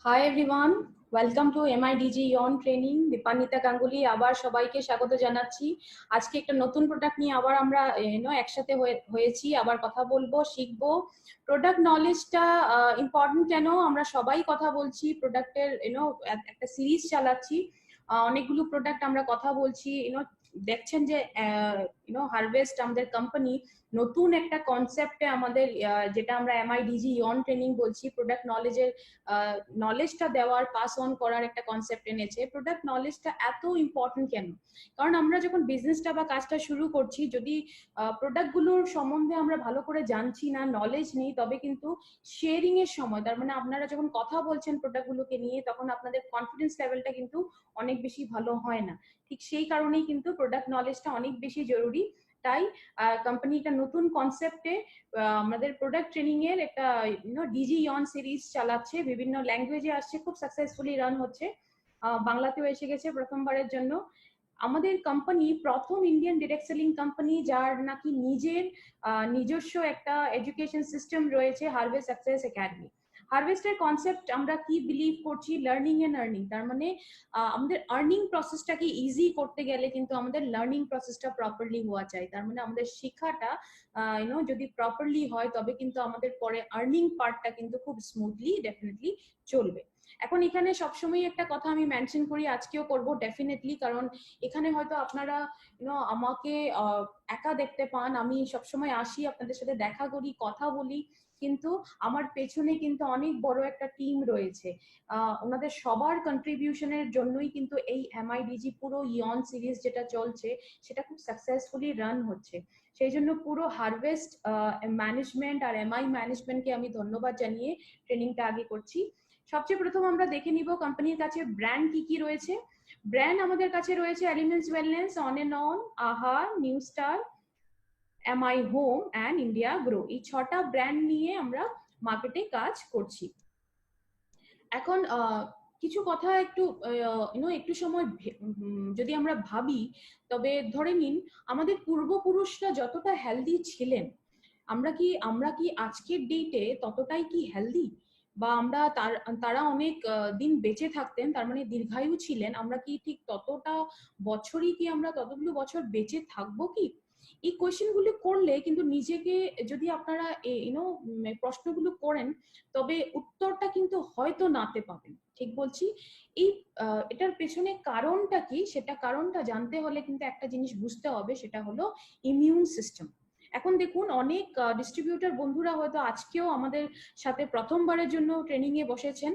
High everyone, welcome to MIDG Ion training. Dipanwita Ganguly আবার সবাইকে স্বাগত জানাচ্ছি। আজকে একটা নতুন প্রোডাক্ট নিয়ে আবার আমরা একসাথে হয়েছি, আবার কথা বলবো, শিখবো। প্রোডাক্ট নলেজটা ইম্পর্টেন্ট কেন আমরা সবাই কথা বলছি, প্রোডাক্টের একটা সিরিজ চালাচ্ছি, অনেকগুলো প্রোডাক্ট আমরা কথা বলছি। দেখছেন যে হারভেস্ট আমাদের কোম্পানি নতুন একটা কনসেপ্টে আমাদের যেটা আমরা এমআইডিজি ইয়ন ট্রেনিং বলছি, প্রোডাক্ট নলেজের নলেজটা দেওয়ার, পাস অন করার একটা কনসেপ্ট এনেছে। প্রোডাক্ট নলেজটা এত ইম্পর্টেন্ট কেন? কারণ আমরা যখন বিজনেসটা বা কাজটা শুরু করছি, যদি প্রোডাক্টগুলোর সম্বন্ধে আমরা ভালো করে জানছি না, নলেজ নেই, তবে কিন্তু শেয়ারিং এর সময়, তার মানে আপনারা যখন কথা বলছেন প্রোডাক্টগুলোকে নিয়ে, তখন আপনাদের কনফিডেন্স লেভেলটা কিন্তু অনেক বেশি ভালো হয় না। ঠিক সেই কারণেই কিন্তু প্রোডাক্ট নলেজটা অনেক বেশি জরুরি। তাই কোম্পানি একটা নতুন কনসেপ্টে আমাদের প্রোডাক্ট ট্রেনিং এর একটা ডিজি ইয়ন সিরিজ চালাচ্ছে, বিভিন্ন ল্যাঙ্গুয়েজে আসছে, খুব সাকসেসফুলি রান হচ্ছে, বাংলাতেও এসে গেছে প্রথমবারের জন্য। আমাদের কোম্পানি প্রথম ইন্ডিয়ান ডিরেক্ট সেলিং কোম্পানি যার নাকি নিজস্ব একটা এডুকেশন সিস্টেম রয়েছে, হারভেস্ট সাকসেস একাডেমি। হারভেস্টের কনসেপ্ট আমরা কি বিলিভ করছি, লার্নিং এন্ড আর্নিং। তার মানে আমাদের আর্নিং প্রসেসটাকে ইজি করতে গেলে কিন্তু আমাদের লার্নিং প্রসেসটা প্রপারলি হওয়া চাই। তার মানে আমাদের শেখাটা যদি প্রপারলি হয়, তবে কিন্তু আমাদের পরে আর্নিং পার্টটা কিন্তু খুব স্মুথলি ডেফিনেটলি চলবে। এখন এখানে সবসময় একটা কথা আমি মেনশন করি, আজকেও করব ডেফিনেটলি, কারণ এখানে হয়তো আপনারা আমাকে একা দেখতে পান। আমি সবসময় আসি, আপনাদের সাথে দেখা করি, কথা বলি, কিন্তু আমার পেছনে কিন্তু অনেক বড় একটা টিম রয়েছে। ওনাদের সবার কন্ট্রিবিউশনের জন্যই কিন্তু এই এমআইডিজি পুরো ইয়ন সিরিজ যেটা চলছে, সেটা খুব সাকসেসফুলি রান হচ্ছে। সেই জন্য পুরো হারভেস্ট ম্যানেজমেন্ট আর এমআই ম্যানেজমেন্টকে আমি ধন্যবাদ জানিয়ে ট্রেনিংটা আগে করছি। সবচেয়ে প্রথম আমরা দেখে নিব কোম্পানির কাছে ব্র্যান্ড কি কি রয়েছে। ব্র্যান্ড আমাদের কাছে রয়েছে Elements Wellness, On and On, আহা, New Star, MI Home and India Grow. এই 6টা ব্র্যান্ড নিয়ে আমরা মার্কেটে কাজ করছি। এখন কিছু কথা একটু একটু সময় যদি আমরা ভাবি, তবে ধরে নিন আমাদের পূর্বপুরুষরা যতটা হেলদি ছিলেন, আমরা কি আজকের ডেটে ততটাই কি হেলদি? বা আমরা তারা অনেক দিন বেঁচে থাকতেন, তার মানে দীর্ঘায়ু ছিলেন, আমরা কি ঠিক ততটা বছরই কি আমরা ততগুলো বছর বেঁচে থাকবো কি? এই কোয়েশ্চেন গুলো করলে কিন্তু নিজেকে যদি আপনারা প্রশ্নগুলো করেন, তবে উত্তরটা কিন্তু হয়তো নাতে পাবেন। ঠিক বলছি? এই এটার পেছনে কারণটা কি, সেটা কারণটা জানতে হলে কিন্তু একটা জিনিস বুঝতে হবে, সেটা হলো ইমিউন সিস্টেম। এখন দেখুন, অনেক ডিস্ট্রিবিউটর বন্ধুরা হয়তো আজকেও আমাদের সাথে প্রথমবারের জন্য ট্রেনিং এ বসেছেন।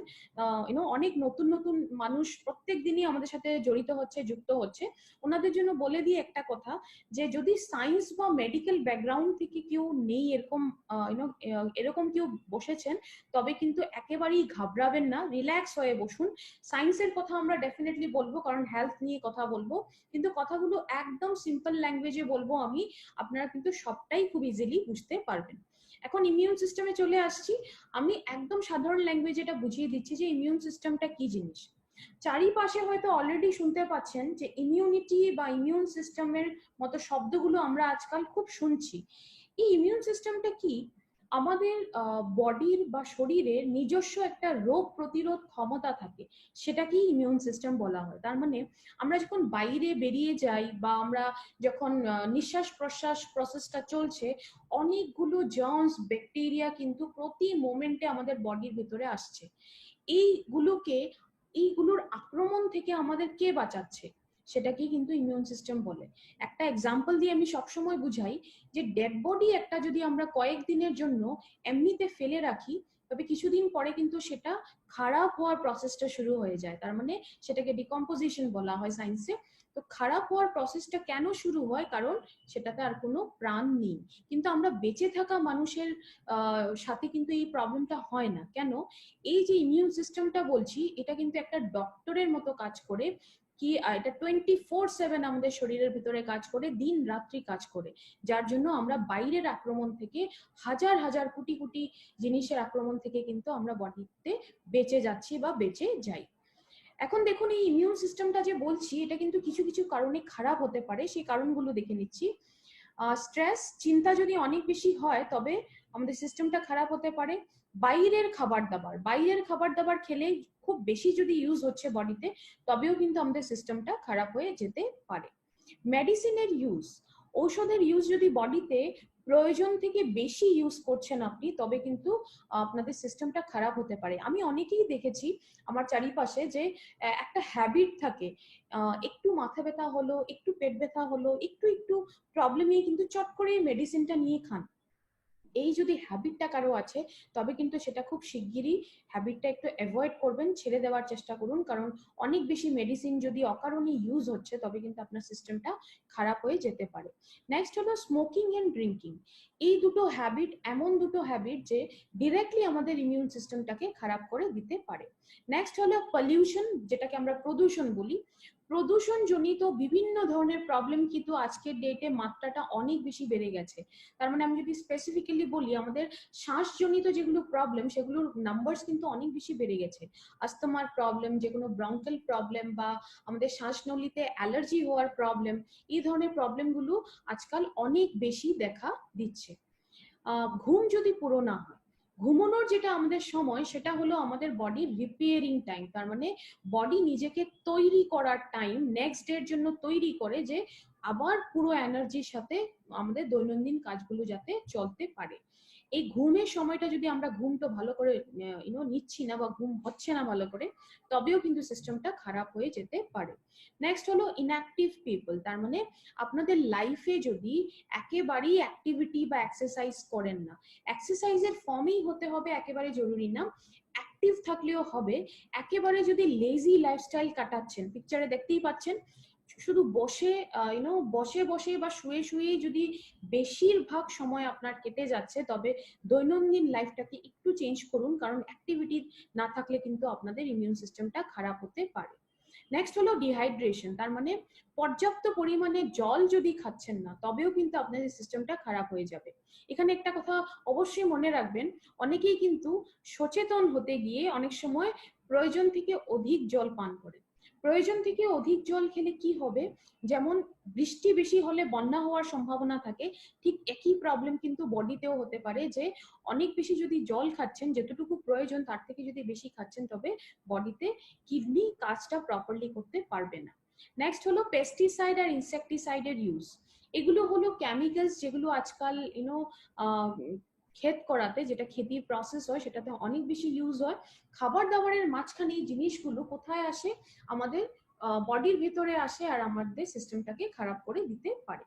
অনেক নতুন নতুন মানুষ প্রত্যেক দিনই আমাদের সাথে জড়িত হচ্ছে, যুক্ত হচ্ছে। ওনাদের জন্য বলে দিই একটা কথা, যে যদি সায়েন্স বা মেডিকেল ব্যাকগ্রাউন্ড থেকে কেউ নেই, এরকম কেউ বসেছেন, তবে কিন্তু একেবারেই ঘাবড়াবেন না, রিল্যাক্স হয়ে বসুন। সায়েন্সের কথা আমরা ডেফিনেটলি বলবো, কারণ হেলথ নিয়ে কথা বলবো, কিন্তু কথাগুলো একদম সিম্পল ল্যাঙ্গুয়েজে বলবো আমি, আপনারা কিন্তু সবটাই খুব ইজিলি বুঝতে পারবেন। এখন ইমিউন সিস্টেমে চলে আসছি। আমি একদম সাধারণ ল্যাঙ্গুয়েজে এটা বুঝিয়ে দিচ্ছি যে ইমিউন সিস্টেমটা কি জিনিস। চারিপাশে হয়তো অলরেডি শুনতে পাচ্ছেন যে ইমিউনিটি বা ইমিউন সিস্টেমের মতো শব্দগুলো আমরা আজকাল খুব শুনছি। এই ইমিউন সিস্টেমটা কি? আমাদের বডির বা শরীরের নিজস্ব একটা রোগ প্রতিরোধ ক্ষমতা থাকে, সেটাকেই ইমিউন সিস্টেম বলা হয়। তার মানে আমরা যখন বাইরে বেরিয়ে যাই, বা আমরা যখন নিঃশ্বাস প্রশ্বাস প্রসেসটা চলছে, অনেকগুলো জার্মস, ব্যাকটেরিয়া কিন্তু প্রতি মোমেন্টে আমাদের বডির ভিতরে আসছে। এইগুলোর আক্রমণ থেকে আমাদের কে বাঁচাচ্ছে, সেটাকেই কিন্তু ইমিউন সিস্টেম বলে। একটা এক্সাম্পল দিয়ে আমি সবসময় বুঝাই, যে ডেড বডি একটা যদি আমরা কয়েকদিনের জন্য এমনিতে ফেলে রাখি, তবে কিছুদিন পরে কিন্তু সেটা খারাপ হওয়ার প্রসেসটা শুরু হয়ে যায়। তার মানে সেটাকে ডিকম্পোজিশন বলা হয় সায়েন্সে। তো খারাপ হওয়ার প্রসেসটা কেন শুরু হয়? কারণ সেটাতে আর কোনো প্রাণ নেই। কিন্তু আমরা বেঁচে থাকা মানুষের সাথে কিন্তু এই প্রবলেমটা হয় না। কেন? এই যে ইমিউন সিস্টেমটা বলছি, এটা কিন্তু একটা ডক্টরের মতো কাজ করে। কি এটা 24/7 আমাদের শরীরের ভিতরে কাজ করে, দিন রাত্রি কাজ করে, যার জন্য আমরা বাইরের আক্রমণ থেকে, হাজার হাজার কোটি কোটি জিনিসের আক্রমণ থেকে কিন্তু আমরা বডিতে বেঁচে যাচ্ছি বা বেঁচে যাই। এখন দেখুন, এই ইমিউন সিস্টেমটা যে বলছি, এটা কিন্তু কিছু কিছু কারণে খারাপ হতে পারে। সেই কারণগুলো দেখে নিচ্ছি। স্ট্রেস, চিন্তা যদি অনেক বেশি হয়, তবে আমাদের সিস্টেমটা খারাপ হতে পারে। বাইরের খাবার দাবার খেলে খুব বেশি যদি ইউজ হচ্ছে বডিতে, তবেও কিন্তু আমাদের সিস্টেমটা খারাপ হয়ে যেতে পারে। মেডিসিনের ইউজ, ঔষধের ইউজ যদি বডিতে প্রয়োজন থেকে বেশি ইউজ করছেন আপনি, তবে কিন্তু আপনাদের সিস্টেমটা খারাপ হতে পারে। আমি অনেকেই দেখেছি আমার চারিপাশে যে একটা হ্যাবিট থাকে, একটু মাথা ব্যথা হলো, একটু পেট ব্যথা হলো, একটু একটু প্রবলেমে কিন্তু চট করে মেডিসিনটা নিয়ে খান। এই যদি হ্যাবিটটা কারো আছে, তবে কিন্তু সেটা খুব শিগগিরই হ্যাবিটটা একটু অ্যাভয়েড করবেন, ছেড়ে দেওয়ার চেষ্টা করুন। কারণ অনেক বেশি মেডিসিন যদি অকারণে ইউজ হচ্ছে, তবে কিন্তু আপনার সিস্টেমটা খারাপ হয়ে যেতে পারে। নেক্সট হলো স্মোকিং এন্ড ড্রিঙ্কিং। এই দুটো হ্যাবিট এমন দুটো হ্যাবিট যে ডিরেক্টলি আমাদের ইমিউন সিস্টেমটাকে খারাপ করে দিতে পারে। নেক্সট হলো পলিউশন, যেটাকে আমরা প্রদূষণ বলি। প্রদূষণ জনিত বিভিন্ন ধরনের প্রবলেম কিন্তু আজকের ডেটে মাত্রাটা অনেক বেশি বেড়ে গেছে। তার মানে আমি যদি স্পেসিফিক্যালি বলি, আমাদের শ্বাসজনিত যেগুলো প্রবলেম, সেগুলোর নাম্বারস কিন্তু অনেক বেশি বেড়ে গেছে। আস্তমার প্রবলেম, যে কোনো ব্রঙ্কাল প্রবলেম, বা আমাদের শ্বাসনলিতে অ্যালার্জি হওয়ার প্রবলেম, এই ধরনের প্রবলেমগুলো আজকাল অনেক বেশি দেখা দিচ্ছে। ঘুম যদি পুরো না হয়, ঘুমানোর যেটা আমাদের সময়, সেটা হলো আমাদের বডির রিপেয়ারিং টাইম। তার মানে বডি নিজেকে তৈরি করার টাইম, নেক্সট ডে এর জন্য তৈরি করে, যে আবার পুরো এনার্জির সাথে আমাদের দৈনন্দিন কাজগুলো যাতে চলতে পারে। এই ঘুমের সময়টা যদি আমরা ঘুমটা ভালো করে নিচ্ছি না, বা ঘুম হচ্ছে না ভালো করে, তবেও কিন্তু সিস্টেমটা খারাপ হয়ে যেতে পারে। নেক্সট হলো ইনঅ্যাক্টিভ পিপল। তার মানে আপনাদের লাইফে যদি একেবারেই অ্যাক্টিভিটি বা এক্সারসাইজ করেন না, এক্সারসাইজের ফর্মেই হতে হবে একেবারে জরুরি না, অ্যাক্টিভ থাকলেও হবে। একেবারে যদি লেজি লাইফস্টাইল কাটাচ্ছেন, পিকচারে দেখতেই পাচ্ছেন, শুধু বসে বসে বসে বা শুয়ে শুয়েই যদি বেশিরভাগ সময় আপনার কেটে যাচ্ছে, তবে দৈনন্দিন লাইফটাকে একটু চেঞ্জ করুন। কারণ অ্যাক্টিভিটি না থাকলে কিন্তু আপনাদের ইমিউন সিস্টেমটা খারাপ হতে পারে। নেক্সট হলো ডিহাইড্রেশন। তার মানে পর্যাপ্ত পরিমাণে জল যদি খাচ্ছেন না, তবেও কিন্তু আপনাদের সিস্টেমটা খারাপ হয়ে যাবে। এখানে একটা কথা অবশ্যই মনে রাখবেন, অনেকেই কিন্তু সচেতন হতে গিয়ে অনেক সময় প্রয়োজন থেকে অধিক জল পান করে। প্রয়োজন থেকে অধিক জল খেলে কি হবে, যেমন বৃষ্টি বেশি হলে বন্যা হওয়ার সম্ভাবনা থাকে, ঠিক একই প্রবলেম কিন্তু বডিতেও হতে পারে, যে অনেক বেশি যদি জল খাচ্ছেন, যেতটুকু প্রয়োজন তার থেকে যদি বেশি খাচ্ছেন, তবে বডিতে কিডনি কাজটা প্রপারলি করতে পারবে না। নেক্সট হলো পেস্টিসাইড আর ইনসেকটিসাইডের ইউজ। এগুলো হলো কেমিক্যালস, যেগুলো আজকাল ক্ষেত করাতে, যেটা খেতির প্রসেস হয়, সেটাতে অনেক বেশি ইউজ হয়। খাবার দাবারের মাঝখানে এই জিনিসগুলো কোথায় আসে, আমাদের বডির ভিতরে আসে, আর আমাদের সিস্টেমটাকে খারাপ করে দিতে পারে।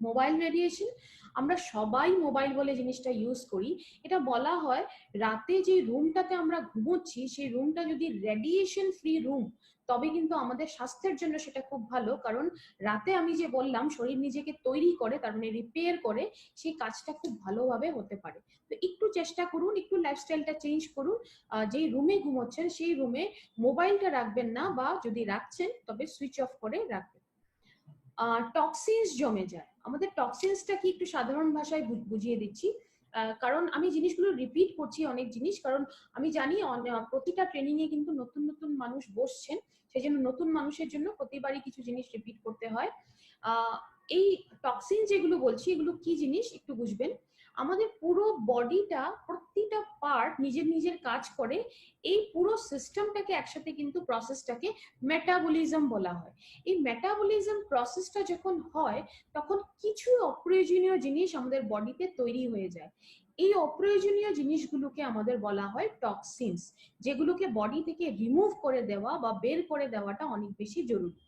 মোবাইল রেডিয়েশন, আমরা সবাই মোবাইল বলে জিনিসটা ইউজ করি। এটা বলা হয়, রাতে যে রুমটাতে আমরা ঘুমোচ্ছি, সেই রুমটা যদি রেডিয়েশন ফ্রি রুম, তবে কিন্তু আমাদের স্বাস্থ্যের জন্য সেটা খুব ভালো। কারণ রাতে আমি যে বললাম, শরীর নিজেকে তৈরি করে, তার মানে রিপেয়ার করে, সেই কাজটা খুব ভালোভাবে হতে পারে। তো একটু চেষ্টা করুন, একটু লাইফস্টাইলটা চেঞ্জ করুন। যেই রুমে ঘুমোচ্ছেন সেই রুমে মোবাইলটা রাখবেন না, বা যদি রাখছেন তবে সুইচ অফ করে রাখবেন। টক্সিনস জমে যায়। আমাদের টক্সিনসটা কি একটু সাধারণ ভাষায় বুঝিয়ে দিচ্ছি, কারণ আমি জিনিসগুলো রিপিট করছি অনেক জিনিস, কারণ আমি জানি প্রতিটা ট্রেনিং এ কিন্তু নতুন নতুন মানুষ বসছেন, সেই জন্য নতুন মানুষের জন্য প্রতিবারই কিছু জিনিস রিপিট করতে হয়। এই টক্সিন যেগুলো বলছি, এগুলো কি জিনিস একটু বুঝবেন। আমাদের পুরো বডিটা, প্রতিটা পার্ট নিজের নিজের কাজ করে, এই পুরো সিস্টেমটাকে একসাথে কিন্তু প্রসেসটাকে মেটাবলিজম বলা হয়। এই মেটাবলিজম প্রসেসটা যখন হয়, তখন কিছু অপ্রয়োজনীয় জিনিস আমাদের বডিতে তৈরি হয়ে যায়। এই অপ্রয়োজনীয় জিনিসগুলোকে আমাদের বলা হয় টক্সিনস, যেগুলোকে বডি থেকে রিমুভ করে দেওয়া বা বের করে দেওয়াটা অনেক বেশি জরুরি।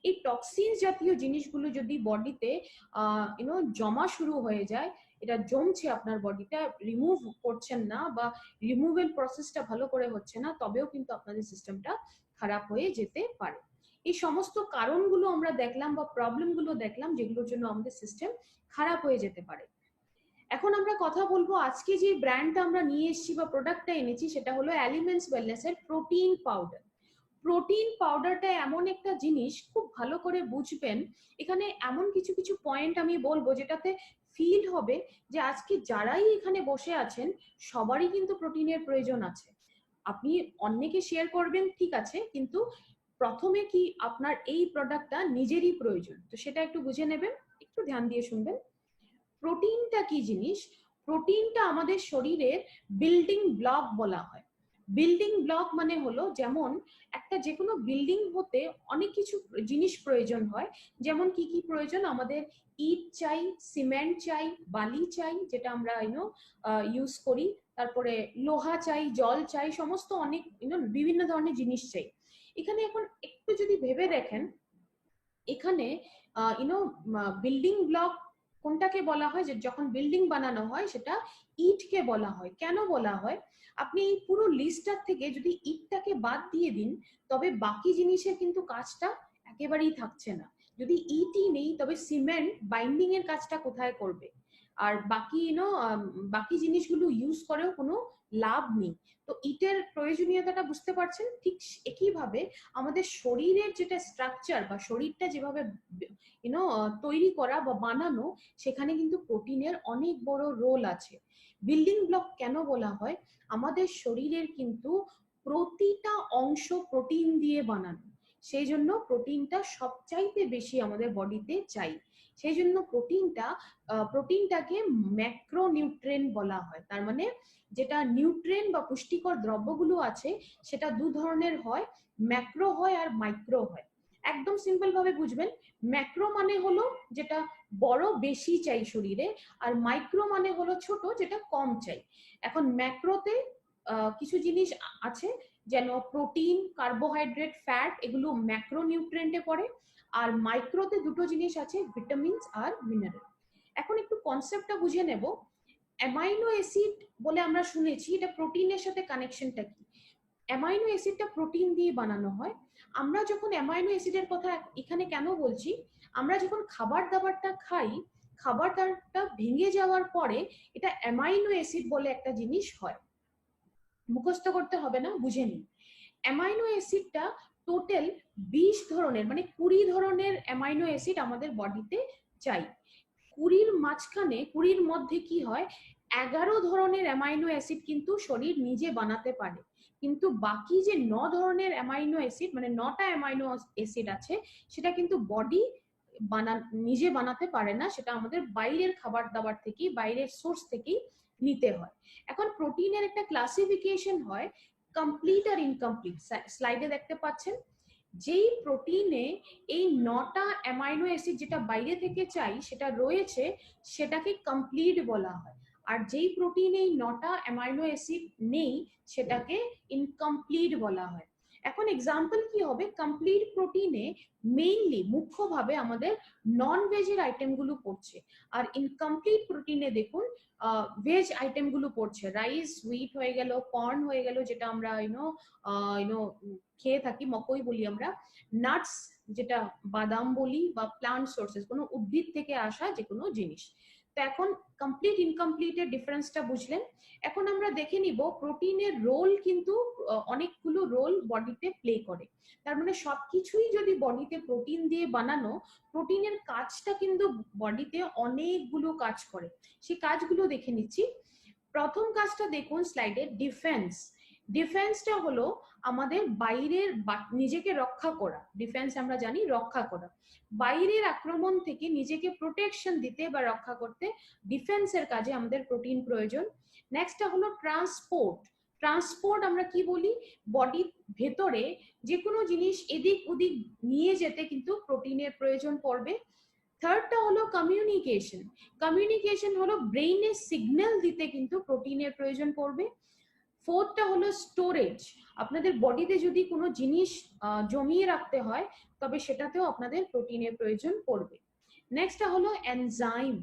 এই টক্সিন জাতীয় জিনিসগুলো যদি বডিতে জমা শুরু হয়ে যায়, এটা জমছে আপনার বডিতে, রিমুভ করছেন না, বা রিমুভেল প্রসেসটা ভালো করে হচ্ছে না, তবেও কিন্তু আপনাদের সিস্টেমটা খারাপ হয়ে যেতে পারে। এই সমস্ত কারণগুলো আমরা দেখলাম, বা প্রবলেমগুলো দেখলাম, যেগুলোর জন্য আমাদের সিস্টেম খারাপ হয়ে যেতে পারে। এখন আমরা কথা বলবো, আজকে যে ব্র্যান্ডটা আমরা নিয়ে এসেছি বা প্রোডাক্টটা এনেছি, সেটা হলো এলিমেন্টস ওয়েলনেস এর প্রোটিন পাউডার। প্রোটিন পাউডারটা এমন একটা জিনিস, খুব ভালো করে বুঝবেন। এখানে এমন কিছু কিছু পয়েন্ট আমি বলবো, যেটাতে ফিল হবে যে আজকে যারাই এখানে বসে আছেন, সবারই কিন্তু প্রোটিনের প্রয়োজন আছে। আপনি অন্যকে শেয়ার করবেন ঠিক আছে, কিন্তু প্রথমে কি আপনার এই প্রোডাক্টটা নিজেরই প্রয়োজন, তো সেটা একটু বুঝে নেবেন, একটু ধ্যান দিয়ে শুনবেন। প্রোটিনটা কি জিনিস? প্রোটিনটা আমাদের শরীরের বিল্ডিং ব্লক বলা হয়। বিল্ডিং ব্লক মানে হলো, যেমন একটা যে কোনো বিল্ডিং হতে অনেক কিছু জিনিস প্রয়োজন হয়। যেমন কি কি প্রয়োজন, আমাদের ইট চাই, সিমেন্ট চাই, বালি চাই, যেটা আমরা ইউজ করি, তারপরে লোহা চাই, জল চাই, সমস্ত অনেক বিভিন্ন ধরনের জিনিস চাই। এখানে এখন একটু যদি ভেবে দেখেন, এখানে বিল্ডিং ব্লক কোনটাকে বলা হয়, যে যখন বিল্ডিং বানানো হয় সেটা ইটকে বলা হয়। কেন বলা হয়, আপনি এই পুরো লিস্টটার থেকে যদি ইটটাকে বাদ দিয়ে দিন, তবে বাকি জিনিসের কিন্তু কাজটা একেবারেই থাকছে না। যদি ইটই নেই, তবে সিমেন্ট বাইন্ডিং এর কাজটা কোথায় করবে? আর বাকি বাকি জিনিসগুলো ইউজ করেও কোনো লাভ নেই। তো ইটের প্রয়োজনীয়তাটা বুঝতে পারছেন। ঠিক একইভাবে আমাদের শরীরের যেটা স্ট্রাকচার বা শরীরটা যেভাবে তৈরি করা বা বানানো, সেখানে কিন্তু প্রোটিনের অনেক বড় রোল আছে। বিল্ডিং ব্লক কেন বলা হয়, আমাদের শরীরের কিন্তু প্রতিটা অংশ প্রোটিন দিয়ে বানানো, সেই জন্য প্রোটিনটা সবচাইতে বেশি আমাদের বডিতে চাই। সেই জন্য প্রোটিনটাকে ম্যাক্রোনিউট্রিয়েন্ট বলা হয়। তার মানে যেটা নিউট্রিয়েন্ট বা পুষ্টিকর দ্রব্যগুলো আছে, সেটা দু ধরনের হয়, ম্যাক্রো হয় আর মাইক্রো হয়। একদম সিম্পল ভাবে বুঝবেন, ম্যাক্রো মানে হলো যেটা বড় বেশি চাই শরীরে, আর মাইক্রো মানে হলো ছোট, যেটা কম চাই। এখন ম্যাক্রোতে কিছু জিনিস আছে, যেন প্রোটিন, কার্বোহাইড্রেট, ফ্যাট, এগুলো ম্যাক্রোনিউট্রিয়েন্টে পড়ে। আর মাইক্রোতে দুটো জিনিস আছে, ভিটামিনস আর মিনারেল। এখন একটু কনসেপ্টটা বুঝে নেব। অ্যামাইনো অ্যাসিড বলে আমরা শুনেছি, এটা প্রোটিনের সাথে কানেকশনটা কি? অ্যামাইনো অ্যাসিডটা প্রোটিন দিয়ে বানানো হয়। আমরা যখন অ্যামাইনো অ্যাসিডের কথা এখানে কেন বলছি, আমরা যখন খাবার দাবারটা খাই, খাবার দাবারটা ভেঙে যাওয়ার পরে এটা অ্যামাইনো অ্যাসিড বলে একটা জিনিস হয়। মুখস্থ করতে হবে না, বুঝে নিন। অ্যামাইনো অ্যাসিডটা টোটাল 20 ধরনের, মানে 20 ধরনের অ্যামাইনো অ্যাসিড আমাদের বডিতে চাই। 20-র মধ্যে কি হয়, 11 ধরনের অ্যামাইনো অ্যাসিড কিন্তু শরীর নিজে বানাতে পারে। কিন্তু বাকি যে 9 ধরনের অ্যামাইনো অ্যাসিড, মানে 9টা অ্যামাইনো অ্যাসিড আছে, সেটা কিন্তু বডি নিজে বানাতে পারে না, সেটা আমাদের বাইরের খাবার দাবার থেকেই, বাইরের সোর্স থেকেই নিতে হয়। এখন প্রোটিনের একটা ক্লাসিফিকেশন হয়, কমপ্লিট আর ইনকমপ্লিট। স্লাইডে দেখতে পাচ্ছেন, যেই প্রোটিনে এই 9টা অ্যামাইনো অ্যাসিড যেটা বাইরে থেকে চাই সেটা রয়েছে, সেটাকে কমপ্লিট বলা হয়। আর যেই প্রোটিনে এই 9টা অ্যামাইনো অ্যাসিড নেই, সেটাকে ইনকমপ্লিট বলা হয়। এখন এক্সাম্পল কি হবে, কমপ্লিট প্রোটিনে মেইনলি মুখ্যভাবে আমাদের নন ভেজের আইটেমগুলো পড়ছে, আর ইনকমপ্লিট প্রোটিনে দেখুন ভেজ আইটেমগুলো পড়ছে। রাইস, হুইট হয়ে গেল, কর্ন হয়ে গেল, যেটা আমরা খেয়ে থাকি, মকই বলি আমরা, নাটস যেটা বাদাম বলি, বা প্লান্ট সোর্সেস, কোনো উদ্ভিদ থেকে আসা যে কোনো জিনিস। তো এখন কমপ্লিট ইনকমপ্লিটের ডিফারেন্সটা বুঝলেন। এখন আমরা দেখে নিব প্রোটিনের রোল, কিন্তু অনেকগুলো রোল বডিতে প্লে করে। তার মানে সবকিছুই যদি বডিতে প্রোটিন দিয়ে বানানো, প্রোটিনের কাজটা কিন্তু বডিতে অনেকগুলো কাজ করে। সেই কাজগুলো দেখে নিচ্ছি। প্রথম কাজটা দেখুন স্লাইডে, ডিফেন্স। ডিফেন্সটা হলো আমাদের বাইরের নিজেকে রক্ষা করা। ডিফেন্স আমরা জানি রক্ষা করা, বাইরের আক্রমণ থেকে নিজেকে প্রোটেকশন দিতে বা রক্ষা করতে ডিফেন্সের কাজে আমাদের প্রোটিন প্রয়োজন। নেক্সটটা হলো ট্রান্সপোর্ট। ট্রান্সপোর্ট আমরা কি বলি, বডির ভেতরে যে কোনো জিনিস এদিক ওদিক নিয়ে যেতে কিন্তু প্রোটিনের প্রয়োজন পড়বে। থার্ডটা হলো কমিউনিকেশন। কমিউনিকেশন হলো ব্রেইনে সিগন্যাল দিতে কিন্তু প্রোটিনের প্রয়োজন পড়বে। ফোর্থটা হলো স্টোরেজ। আপনাদের বডিতে যদি কোনো জিনিস জমিয়ে রাখতে হয়, তবে সেটাতেও আপনাদের প্রোটিনের প্রয়োজন পড়বে। নেক্সটটা হলো এনজাইম।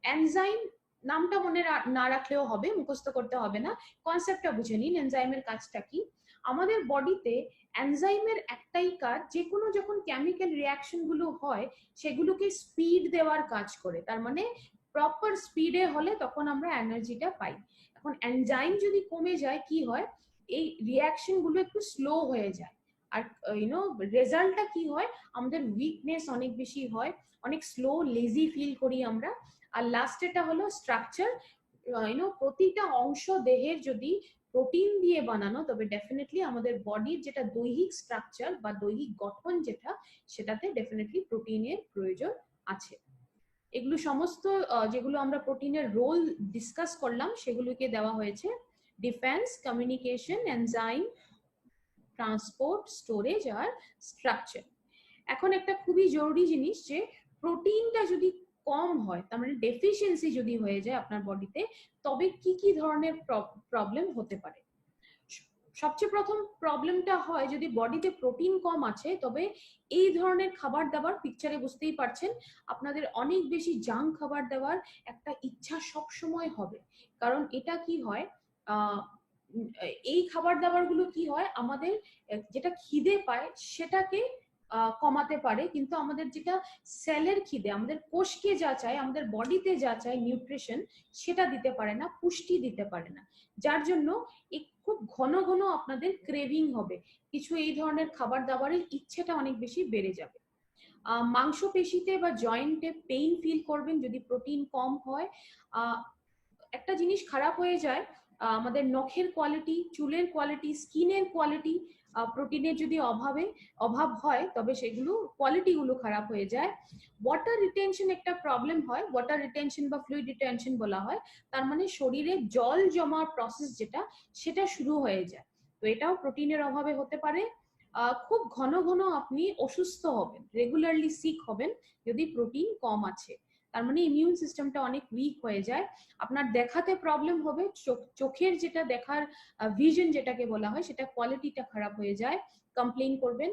এনজাইম নামটা মনে না রাখলেও হবে, মুখস্থ করতে হবে না, কনসেপ্টটা বুঝে নিন। এনজাইমের কাজটা কি, আমাদের বডিতে এনজাইমের একটাই কাজ, যে কোনো যখন কেমিক্যাল রিয়াকশন গুলো হয়, সেগুলোকে স্পিড দেওয়ার কাজ করে। তার মানে প্রপার স্পিডে হলে তখন আমরা এনার্জিটা পাই। এখন এনজাইম যদি কমে যায়, কি হয়, এই রিয়াকশন গুলো একটু স্লো হয়ে যায়, আর রেজাল্টটা কি হয়, আমাদের উইকনেস অনেক বেশি হয়, অনেক স্লো লেজি ফিল করি আমরা। আর লাস্টেটা হলো স্ট্রাকচার। প্রতিটা অংশ দেহের যদি প্রোটিন দিয়ে বানানো, তবে ডেফিনেটলি আমাদের বডির যেটা দৈহিক স্ট্রাকচার বা দৈহিক গঠন যেটা, সেটাতে ডেফিনেটলি প্রোটিনের প্রয়োজন আছে। এগুলো সমস্ত যেগুলো আমরা প্রোটিনের রোল ডিসকাস করলাম, সেগুলোকে দেওয়া হয়েছে defence, communication, enzyme, transport, storage আর স্ট্রাকচার। এখন একটা খুবই জরুরি জিনিস যে প্রোটিনটা যদি কম হয়, তার মানে ডেফিসিয়েন্সি যদি হয়ে যায় আপনার বডিতে, তবে কি কি ধরনের প্রবলেম হতে পারে। সবচেয়ে প্রথম প্রবলেমটা হয় যদি বডিতে প্রোটিন কম আছে, তবে এই ধরনের খাবার দাবার, পিকচারে বুঝতেই পারছেন, আপনাদের অনেক বেশি জাঙ্ক খাবার দাবার একটা ইচ্ছা সব সময় হবে। কারণ এটা কি হয়, এই খাবার দাবার গুলো কি হয়, আমাদের যেটা খিদে পায় সেটাকে কমাতে পারে, কিন্তু আমাদের যেটা সেলের খিদে, আমাদের কোষকে যা চাই, আমাদের বডিতে যা চাই নিউট্রিশন, সেটা দিতে পারে না, পুষ্টি দিতে পারে না। যার জন্য খুব ঘন ঘন আপনাদের ক্রেভিং হবে, কিছু এই ধরনের খাবার দাবারের ইচ্ছেটা অনেক বেশি বেড়ে যাবে। মাংসপেশিতে বা জয়েন্টে পেইন ফিল করবেন যদি প্রোটিন কম হয়। একটা জিনিস খারাপ হয়ে যায়, আমাদের নখের কোয়ালিটি, চুলের কোয়ালিটি, স্কিনের কোয়ালিটি, প্রোটিনের যদি অভাব হয় তবে সেগুলো কোয়ালিটি গুলো খারাপ হয়ে যায়। ওয়াটার রিটেনশন একটা প্রবলেম হয়, ওয়াটার রিটেনশন বা ফ্লুইড রিটেনশন বলা হয়, তার মানে শরীরে জল জমার প্রসেস যেটা, সেটা শুরু হয়ে যায়। তো এটাও প্রোটিনের অভাবে হতে পারে। খুব ঘন ঘন আপনি অসুস্থ হবেন, রেগুলারলি সিক হবেন যদি প্রোটিন কম আছে, তার মানে ইমিউন সিস্টেমটা অনেক উইক হয়ে যায়। আপনার দেখাতে প্রবলেম হবে, চোখের যেটা দেখার ভিশন যেটাকে বলা হয়, সেটা কোয়ালিটিটা খারাপ হয়ে যায়, কমপ্লেইন করবেন।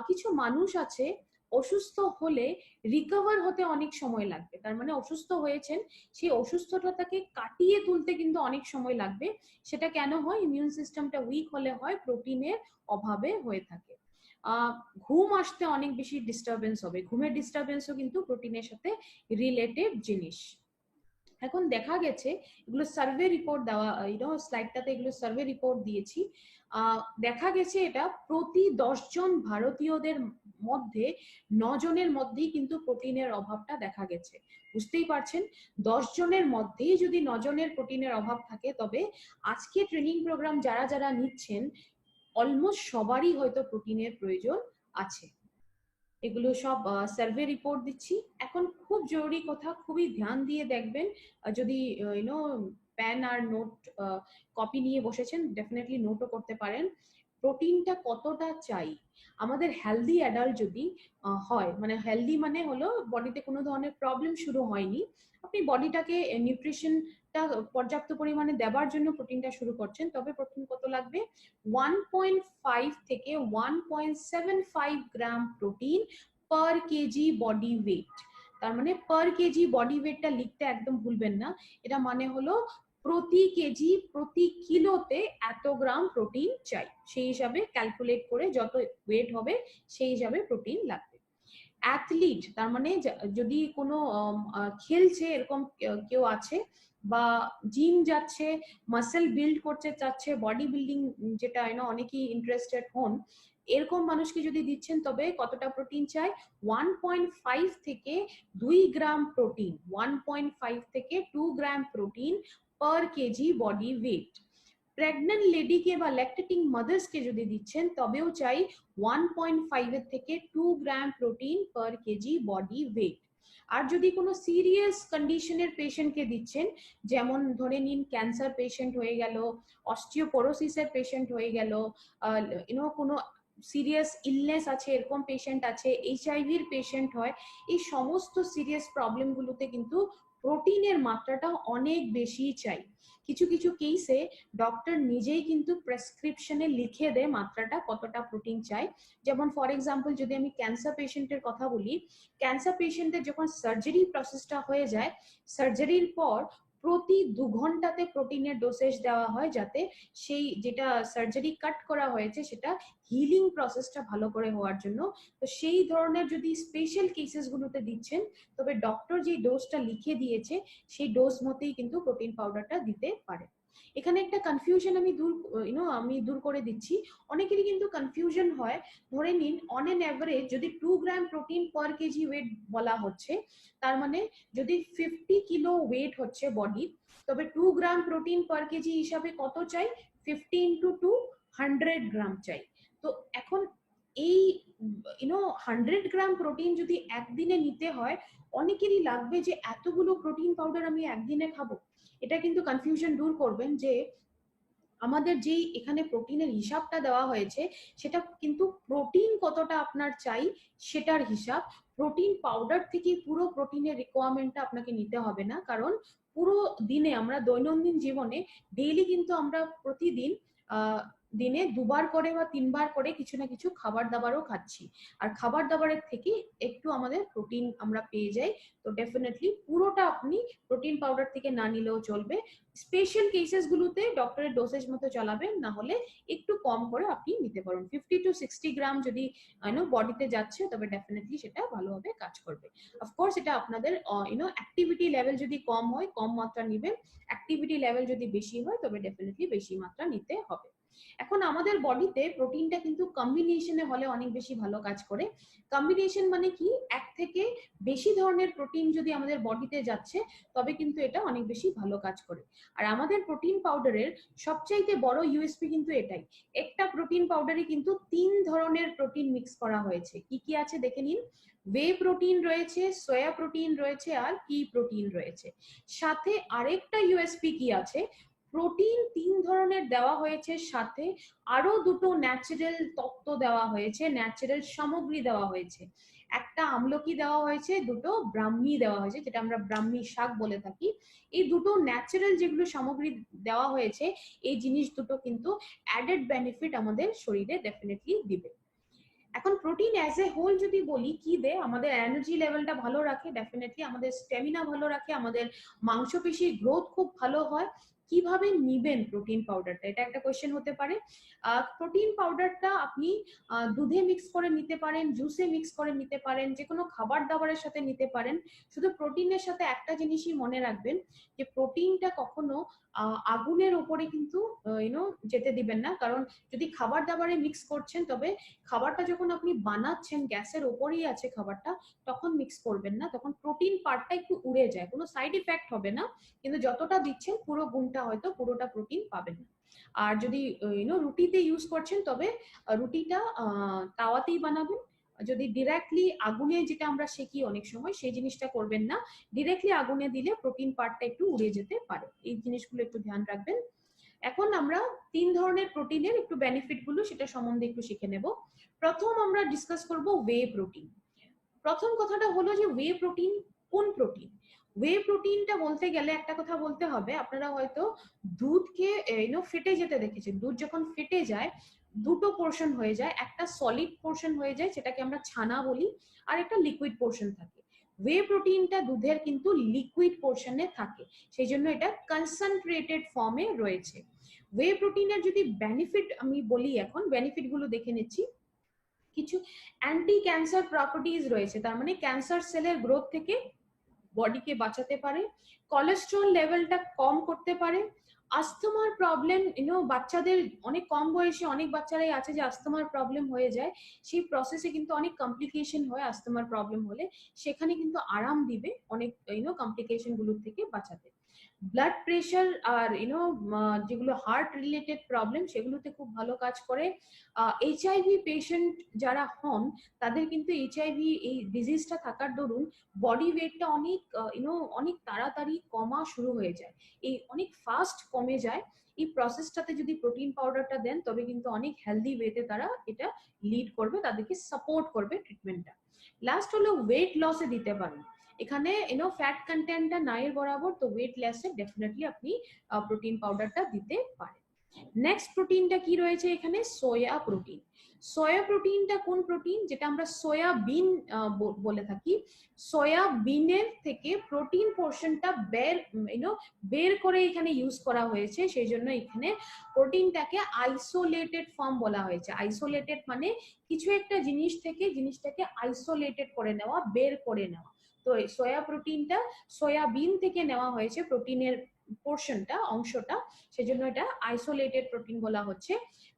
কিছু মানুষ আছে অসুস্থ হলে রিকভার হতে অনেক সময় লাগবে, তার মানে অসুস্থ হয়েছেন, সেই অসুস্থতাকে কাটিয়ে তুলতে কিন্তু অনেক সময় লাগবে। সেটা কেন হয়? ইমিউন সিস্টেমটা উইক হলে হয়, প্রোটিনের অভাবে হয়ে থাকে। ঘুম আসতে অনেক বেশি ডিস্টারবেন্স হবে, ঘুমের ডিস্টারবেন্সও কিন্তু প্রোটিনের সাথে রিলেটেড জিনিস। এখন দেখা গেছে, এগুলো সার্ভে রিপোর্ট দেওয়া, স্লাইডটাতে এগুলো সার্ভে রিপোর্ট দিয়েছি। দেখা গেছে এটা প্রতি 10 জন ভারতীয়দের মধ্যে 9 জনের মধ্যেই কিন্তু প্রোটিনের অভাবটা দেখা গেছে। বুঝতেই পারছেন, 10 জনের মধ্যেই যদি 9 জনের প্রোটিনের অভাব থাকে, তবে আজকে ট্রেনিং প্রোগ্রাম যারা যারা নিচ্ছেন অলমোস্ট সবারই হয়তো প্রোটিনের প্রয়োজন আছে। এগুলো সব সার্ভে রিপোর্ট দিচ্ছি। এখন খুব জরুরি কথা, খুবই ধ্যান দিয়ে দেখবেন, যদি প্যান আর নোট কপি নিয়ে বসেছেন, ডেফিনেটলি নোটও করতে পারেন। প্রোটিনটা কতটা চাই আমাদের হেলদি অ্যাডাল্ট যদি হয়, মানে হেলদি মানে হলো বডিতে কোনো ধরনের প্রবলেম শুরু হয়নি, আপনি বডিটাকে নিউট্রিশনটা পর্যাপ্ত পরিমাণে দেওয়ার জন্য প্রোটিনটা শুরু করছেন, তবে প্রোটিন কত লাগবে? 1.5 থেকে 1.75 গ্রাম protein per KG body wait. তার মানে পার কেজি বডি ওয়েটটা লিখতে একদম ভুলবেন না, এটা মানে হলো প্রতি কেজি, প্রতি কিলোতে এত গ্রাম প্রোটিন চাই, সেই হিসাবে ক্যালকুলেট করে যত ওয়েট হবে সেই হিসাবে প্রোটিন লাগবে। অ্যাথলিট, তার মানে যদি কোনো খেলছে এরকম কেউ আছে, বা জিম যাচ্ছে, মাসেল বিল্ড করতে চাচ্ছে, বডি বিল্ডিং যেটা অনেকেই ইন্টারেস্টেড হন, এরকম মানুষকে যদি দিচ্ছেন, তবে কতটা প্রোটিন চাই? 1.5 থেকে 2 গ্রাম প্রোটিন, 1.5 থেকে 2 gram protein per KG body weight. Pregnant লেডিকে বা ল্যাকটেটিং মাদার্সকে যদি দিচ্ছেন, তবেও চাই 1.5 এর থেকে 2 gram protein per KG body weight. আর যদি কোনো সিরিয়াস কন্ডিশনের পেশেন্টকে দিচ্ছেন, যেমন ধরে নিন ক্যান্সার পেশেন্ট হয়ে গেল, অস্টিওপোরোসিসের পেশেন্ট হয়ে গেল, কোনো সিরিয়াস ইলনেস আছে, এরকম পেশেন্ট আছে, এইচআইভির পেশেন্ট হয়, এই সমস্ত সিরিয়াস প্রবলেমগুলোতে কিন্তু প্রোটিনের মাত্রাটা অনেক বেশি চাই। কিছু কিছু কেসে ডক্টর নিজেই কিন্তু প্রেসক্রিপশনে লিখে দেয় মাত্রাটা কতটা প্রোটিন চাই। যেমন ফর এক্সাম্পল যদি আমি ক্যান্সার পেশেন্টের কথা বলি, ক্যান্সার পেশেন্টের যখন সার্জারি প্রসেসটা হয়ে যায়, সার্জারির পর প্রতি 2 ঘন্টাতে প্রোটিনের ডোসেজ দেওয়া হয়, যাতে সেই যেটা সার্জারি কাট করা হয়েছে সেটা হিলিং প্রসেসটা ভালো করে হওয়ার জন্য। তো সেই ধরনের যদি স্পেশাল কেসেস গুলোতে দিচ্ছেন, তবে ডক্টর যে ডোজটা লিখে দিয়েছে সেই ডোজ মতেই কিন্তু প্রোটিন পাউডারটা দিতে পারে। এখানে একটা কনফিউশন আমি দূর করে দিচ্ছি। অনেকেরই কিন্তু কনফিউশন হয়, ধরে নিন অন এন অ্যাভারেজ যদি 2 gram protein per kg weight বলা হচ্ছে, তার মানে যদি 50 কিলো ওয়েট হচ্ছে বডি, তবে 2 গ্রাম প্রোটিন পার কেজি হিসাবে কত চাই? 50 ইন্টু 2, 100 গ্রাম চাই। তো এখন এই 100 গ্রাম প্রোটিন যদি একদিনে নিতে হয়, অনেকেরই লাগবে যে এতগুলো প্রোটিন পাউডার আমি একদিনে খাবো। এটা কিন্তু কনফিউশন দূর করবেন যে আমাদের যেই এখানে প্রোটিনের হিসাবটা দেওয়া হয়েছে সেটা কিন্তু প্রোটিন কতটা আপনার চাই সেটার হিসাব। প্রোটিন পাউডার থেকে পুরো প্রোটিনের রিকোয়ারমেন্টটা আপনাকে নিতে হবে না, কারণ পুরো দিনে আমরা দৈনন্দিন জীবনে ডেইলি কিন্তু আমরা প্রতিদিন দিনে 2বার করে বা 3বার করে কিছু না কিছু খাবার দাবারও খাচ্ছি, আর খাবার দাবারের থেকে একটু আমাদের প্রোটিন আমরা পেয়ে যাই। তো ডেফিনেটলি পুরোটা আপনি প্রোটিন পাউডার থেকে না নিলেও চলবে। স্পেশাল কেসেস গুলোতে ডক্টরের ডোসেজ মতো চালাবেন, না হলে একটু কম করে আপনি নিতে পারেন। 50 to 60 গ্রাম যদি বডিতে যাচ্ছে তবে ডেফিনেটলি সেটা ভালোভাবে কাজ করবে। অফকোর্স এটা আপনাদের অ্যাক্টিভিটি লেভেল যদি কম হয় কম মাত্রা নিবেন, অ্যাক্টিভিটি লেভেল যদি বেশি হয় তবে ডেফিনেটলি বেশি মাত্রা নিতে হবে। এখন আমাদের বডিতে প্রোটিনটা কিন্তু কম্বিনেশনে হলে অনেক বেশি ভালো কাজ করে। কম্বিনেশন মানে কি, এক থেকে বেশি ধরনের প্রোটিন যদি আমাদের বডিতে যাচ্ছে তবে কিন্তু এটা অনেক বেশি ভালো কাজ করে। আর আমাদের প্রোটিন পাউডারের সবচাইতে বড় ইউএসপি কিন্তু এটাই, একটা প্রোটিন পাউডারে কিন্তু 3 ধরনের প্রোটিন মিক্স করা হয়েছে। কি কি আছে দেখে নিন। ওয়ে প্রোটিন রয়েছে, সোয়া প্রোটিন রয়েছে, আর কি প্রোটিন রয়েছে। সাথে আরেকটা ইউএসপি কি আছে, প্রোটিন 3 ধরনের দেওয়া হয়েছে, সাথে আরো দুটো ন্যাচারাল তত্ত্ব দেওয়া হয়েছে, ন্যাচারাল সামগ্রী দেওয়া হয়েছে। একটা আমলকি দেওয়া হয়েছে, দুটো ব্রাহ্মী দেওয়া হয়েছে, যেটা আমরা ব্রাহ্মী শাক বলে থাকি। এই দুটো ন্যাচারাল যেগুলো সামগ্রী দেওয়া হয়েছে, এই জিনিস দুটো কিন্তু অ্যাডেড বেনিফিট আমাদের শরীরে ডেফিনেটলি দিবে। এখন প্রোটিন অ্যাজ এ হোল যদি বলি কি দেয়, আমাদের এনার্জি লেভেলটা ভালো রাখে, ডেফিনেটলি আমাদের স্ট্যামিনা ভালো রাখে, আমাদের মাংসপেশির গ্রোথ খুব ভালো হয়। কিভাবে নিবেন প্রোটিন পাউডারটা, এটা একটা কোয়েশ্চেন হতে পারে। প্রোটিন পাউডারটা আপনি দুধে মিক্স করে নিতে পারেন, জুসে মিক্স করে নিতে পারেন, যে কোনো খাবার দাবারের সাথে নিতে পারেন। শুধু প্রোটিনের সাথে একটা জিনিসই মনে রাখবেন, যে প্রোটিনটা কখনো আগুনের উপরে কিন্তু যেতে দিবেন না, কারণ যদি খাবার দাবারে মিক্স করছেন তবে খাবারটা যখন আপনি বানাচ্ছেন গ্যাসের ওপরেই আছে খাবারটা, তখন মিক্স করবেন না, তখন প্রোটিন পার্টটা একটু উড়ে যায়, কোনো সাইড ইফেক্ট হবে না, কিন্তু যতটা দিচ্ছেন পুরো গুণটা হয়তো পুরোটা প্রোটিন পাবেন না। আর যদি রুটিতে ইউজ করছেন তবে রুটিটা তাওয়াতেই বানাবেন। যদি ডিরেক্টলি আগুনে, যেটা আমরা সেকি অনেক সময়, সেই জিনিসটা করবেন না। ডিরেক্টলি আগুনে দিলে প্রোটিন পার্টটা একটু উড়ে যেতে পারে, এই জিনিসগুলো একটু ধ্যান রাখবেন। এখন আমরা 3 ধরনের প্রোটিনের একটু বেনিফিট গুলো সেটা সম্বন্ধে একটু শিখে নেব। প্রথম আমরা ডিসকাস করব ওয়ে প্রোটিন। প্রথম কথাটা হলো যে ওয়ে প্রোটিন কোন প্রোটিন। ওয়ে প্রোটিনটা বলতে গেলে একটা কথা বলতে হবে, আপনারা হয়তো দুধকে ফেটে যেতে দেখেছেন। দুধ যখন ফেটে যায় দুটো পোর্শন হয়ে যায়, একটা সলিড পোর্শন হয়ে যায় যেটাকে আমরা ছানা বলি, আর একটা লিকুইড পোর্শন থাকে। ওয়ে প্রোটিনটা দুধের কিন্তু লিকুইড পোর্শনে থাকে, সেই জন্য এটা কনসেন্ট্রেটেড ফর্মে রয়েছে। ওয়ে প্রোটিনের যদি বেনিফিট আমি বলি, এখন বেনিফিট গুলো দেখে নিচ্ছি। কিছু অ্যান্টি ক্যান্সার প্রপার্টিজ রয়েছে, তার মানে ক্যান্সার সেলের গ্রোথ থেকে বডিকে বাঁচাতে পারে, কোলেস্টেরল লেভেলটা কম করতে পারে, আস্থমার প্রবলেম বাচ্চাদের অনেক কম বয়সে অনেক বাচ্চারাই আছে যে আস্থমার প্রবলেম হয়ে যায়, সেই প্রসেসে কিন্তু অনেক কমপ্লিকেশন হয় আস্থমার প্রবলেম হলে, সেখানে কিন্তু আরাম দিবে অনেক কমপ্লিকেশন গুলোর থেকে বাঁচাতে। ব্লাড প্রেশার আর যেগুলো হার্ট রিলেটেড প্রবলেম সেগুলোতে খুব ভালো কাজ করে। এইচআইভি পেশেন্ট যারা হন তাদের কিন্তু এইচআইভি এই ডিজিজটা থাকার দরুন বডি ওয়েটটা অনেক অনেক তাড়াতাড়ি কমা শুরু হয়ে যায়, এই অনেক ফাস্ট কমে যায়। এই প্রসেসটাতে যদি প্রোটিন পাউডারটা দেন তবে কিন্তু অনেক হেলদি ওয়েতে তারা এটা লিড করবে, তাদেরকে সাপোর্ট করবে ট্রিটমেন্টটা। লাস্ট হলো ওয়েট লসে দিতে পারেন, এখানে ফ্যাট কন্টেন্টটা নাইয়ের বরাবর, তো ওয়েট লসে ডেফিনেটলি আপনি প্রোটিন পাউডারটা দিতে পারেন। নেক্সট প্রোটিনটা কি রয়েছে এখানে, সোয়া প্রোটিন। সোয়া প্রোটিনটা কোন প্রোটিন, যেটা আমরা সোয়াবিন বলে থাকি। সোয়াবিনের থেকে প্রোটিন পোর্শনটা বের করে এখানে ইউজ করা হয়েছে, সেই জন্য এখানে প্রোটিনটাকে আইসোলেটেড ফর্ম বলা হয়েছে। আইসোলেটেড মানে কিছু একটা জিনিস থেকে জিনিসটাকে আইসোলেটেড করে নেওয়া, বের করে নেওয়া। তো সোয়া প্রোটিনটা সোয়াবিন থেকে নেওয়া হয়েছে প্রোটিনের পোর্শনটা, অংশটা, সেজন্য এটা আইসোলেটেড প্রোটিন বলা হচ্ছে।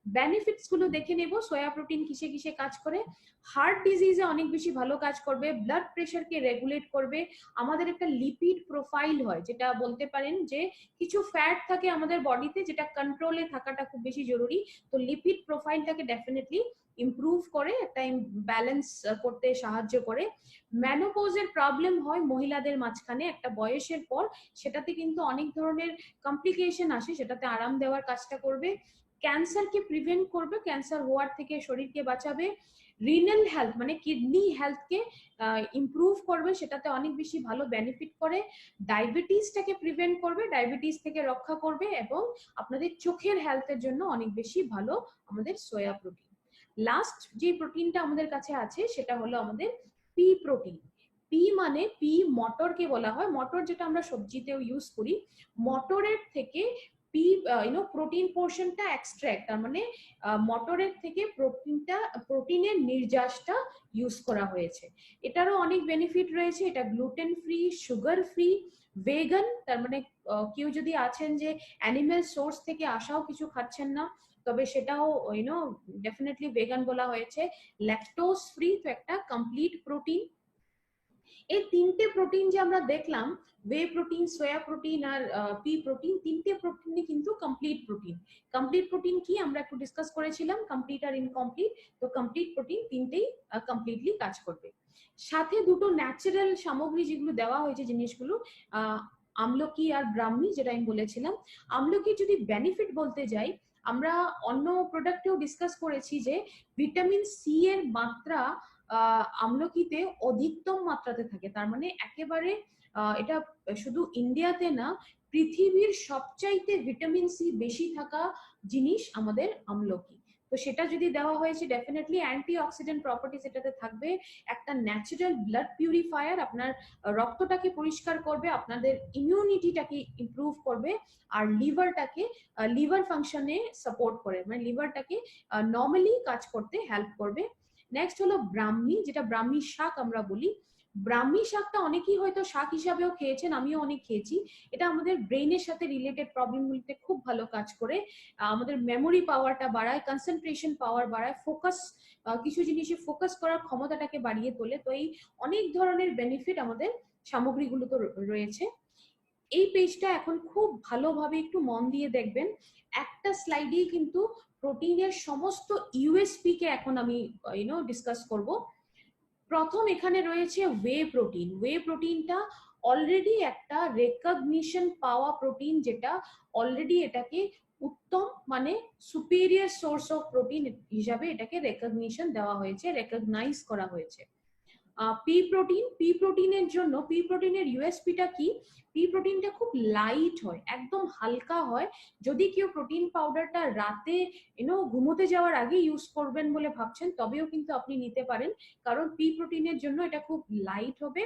বেনিফিটস গুলো দেখে নেব, সোয়া প্রোটিন কিসে কিসে কাজ করে। হার্ট ডিজিজে অনেক বেশি ভালো কাজ করবে, ব্লাড প্রেশারকে রেগুলেট করবে। আমাদের একটা লিপিড প্রোফাইল হয়, যেটা বলতে পারেন যে কিছু ফ্যাট থাকে আমাদের বডিতে যেটা কন্ট্রোলে থাকাটা খুব বেশি জরুরি, তো লিপিড প্রোফাইলটাকে ডেফিনেটলি ইমপ্রুভ করে, একটা ব্যালেন্স করতে সাহায্য করে। ম্যানোপজের প্রবলেম হয় মহিলাদের মাঝখানে একটা বয়সের পর, সেটাতে কিন্তু অনেক ধরনের কমপ্লিকেশন আসে, সেটাতে আরাম দেওয়ার কাজটা করবে। ক্যান্সারকে প্রিভেন্ট করবে, ক্যান্সার হওয়ার থেকে শরীরকে বাঁচাবে। রিনাল হেলথ মানে কিডনি হেলথকে ইমপ্রুভ করবে, সেটাতে অনেক বেশি ভালো বেনিফিট করে। ডায়াবেটিসটাকে প্রিভেন্ট করবে, ডায়াবেটিস থেকে রক্ষা করবে, এবং আপনাদের চোখের হেলথের জন্য অনেক বেশি ভালো আমাদের সোয়া প্রোটিন। লাস্ট যে প্রোটিনটা আমাদের কাছে আছে সেটা হলো আমাদের পি প্রোটিন। পি মানে পি মটরকে বলা হয়, মটর যেটা আমরা সবজিতেও ইউজ করি, মটরের থেকে পি প্রোটিন পোর্শনটা এক্সট্রাক্ট, তার মানে মটরের থেকে প্রোটিনের নির্যাসটা ইউজ করা হয়েছে। এটারও অনেক বেনিফিট রয়েছে। এটা gluten free, sugar free, vegan, তার মানে কেউ যদি আছেন যে অ্যানিমেল সোর্স থেকে আসাও কিছু খাচ্ছেন না, তবে সেটাও ডেফিনেটলি ভেগান বলা হয়েছে। ল্যাকটোজ ফ্রি, তো একটা কমপ্লিট প্রোটিন। এই তিনটে প্রোটিন যে আমরা দেখলাম, ওয়ে প্রোটিন, সোয়া প্রোটিন আর পি প্রোটিন, তিনটে প্রোটিনই কিন্তু কমপ্লিট প্রোটিন। কমপ্লিট প্রোটিন কি আমরা একটু ডিসকাস করেছিলাম, কমপ্লিট আর ইনকমপ্লিট। তো কমপ্লিট প্রোটিন তিনটেই কমপ্লিটলি কাজ করবে। সাথে দুটো ন্যাচারাল সামগ্রী যেগুলো দেওয়া হয়েছে, জিনিসগুলো আমলকি আর ব্রাহ্মী, যেটা আমি বলেছিলাম। আমলকি যদি বেনিফিট বলতে যাই, আমরা অন্য প্রোডাক্টেও ডিসকাস করেছি যে ভিটামিন সি এর মাত্রা আমলকিতে অধিকতম মাত্রাতে থাকে। তার মানে একেবারে এটা শুধু ইন্ডিয়াতে না, পৃথিবীর সবচাইতে ভিটামিন সি বেশি থাকা জিনিস আমাদের আমলকি। তো সেটা যদি দেওয়া হয়েছে, ডেফিনেটলি অ্যান্টি অক্সিডেন্ট প্রপার্টিজ এটাতে থাকবে। একটা ন্যাচারাল ব্লাড পিউরিফায়ার, আপনার রক্তটাকে পরিষ্কার করবে, আপনাদের ইমিউনিটিটাকে ইমপ্রুভ করবে, আর লিভার ফাংশনে সাপোর্ট করে, মানে লিভারটাকে নর্মালি কাজ করতে হেল্প করবে। নেক্সট হলো ব্রাহ্মী, যেটা ব্রাহ্মী শাক আমরা বলি। ব্রাহ্মী শাকটা অনেকেই হয়তো শাক হিসাবেও খেয়েছেন, আমিও অনেক খেয়েছি। এটা আমাদের ব্রেইনের সাথে রিলেটেড প্রবলেমগুলিতে খুব ভালো কাজ করে, আমাদের মেমোরি পাওয়ারটা বাড়ায়, কনসেন্ট্রেশন পাওয়ার বাড়ায়, ফোকাস, কিছু জিনিসে ফোকাস করার ক্ষমতাটাকে বাড়িয়ে তোলে। তো এই অনেক ধরনের বেনিফিট আমাদের সামগ্রীগুলো তো রয়েছে। এই পেজটা এখন খুব ভালোভাবে একটু মন দিয়ে দেখবেন। একটা স্লাইডেই কিন্তু প্রোটিনের সমস্ত ইউএসপি কে এখন আমি ডিসকাস করব। প্রথম এখানে রয়েছে ওয়ে প্রোটিন। ওয়ে প্রোটিনটা অলরেডি একটা রেকগনিশন পাওয়া প্রোটিন, যেটা অলরেডি এটাকে উত্তম মানে সুপিরিয়র সোর্স অফ প্রোটিন হিসাবে এটাকে রেকগনিশন দেওয়া হয়েছে, রেকগনাইজ করা হয়েছে। পি প্রোটিনের জন্য পি প্রোটিনের ইউএসপিটা কি? পি প্রোটিনটা খুব লাইট হয়, একদম হালকা হয়। যদি কেউ প্রোটিন পাউডারটা রাতে ঘুমোতে যাওয়ার আগে ইউজ করবেন বলে ভাবছেন, তবেও কিন্তু আপনি নিতে পারেন, কারণ পি প্রোটিনের জন্য এটা খুব লাইট হবে।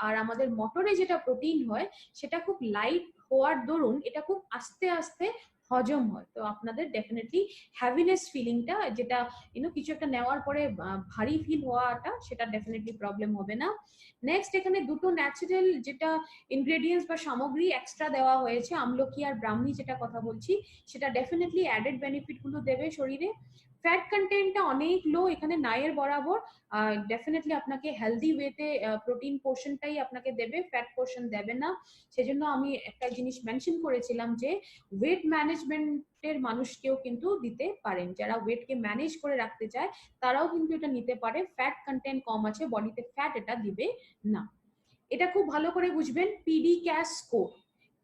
আর আমাদের মটরে যেটা প্রোটিন হয়, সেটা খুব লাইট হওয়ার দরুন এটা খুব আস্তে আস্তে হজম হয়। তো আপনাদের ডেফিনেটলি হ্যাভিনেস ফিলিংটা, যেটা কিছু একটা নেওয়ার পরে ভারী ফিল হওয়াটা, সেটা ডেফিনেটলি প্রবলেম হবে না। নেক্সট এখানে দুটো ন্যাচারাল যেটা ইনগ্রেডিয়েন্টস বা সামগ্রী এক্সট্রা দেওয়া হয়েছে, আমলকি আর ব্রাহ্মী যেটা কথা বলছি, সেটা ডেফিনেটলি অ্যাডেড বেনিফিট গুলো দেবে শরীরে। ফ্যাট কন্টেন্টটা অনেক লো, এখানে নাইয়ের বরাবর। ডেফিনেটলি আপনাকে হেলদি ওয়েতে প্রোটিন পোর্শনটাই আপনাকে দেবে, ফ্যাট পোর্শন দেবে না। সেজন্য আমি একটা জিনিস মেনশন করেছিলাম যে ওয়েট ম্যানেজমেন্টের মানুষকেও কিন্তু দিতে পারেন, যারা ওয়েটকে ম্যানেজ করে রাখতে চায় তারাও কিন্তু এটা নিতে পারে। ফ্যাট কন্টেন্ট কম আছে, বডিতে ফ্যাট এটা দিবে না। এটা খুব ভালো করে বুঝবেন। পিডি ক্যাশ স্কোর,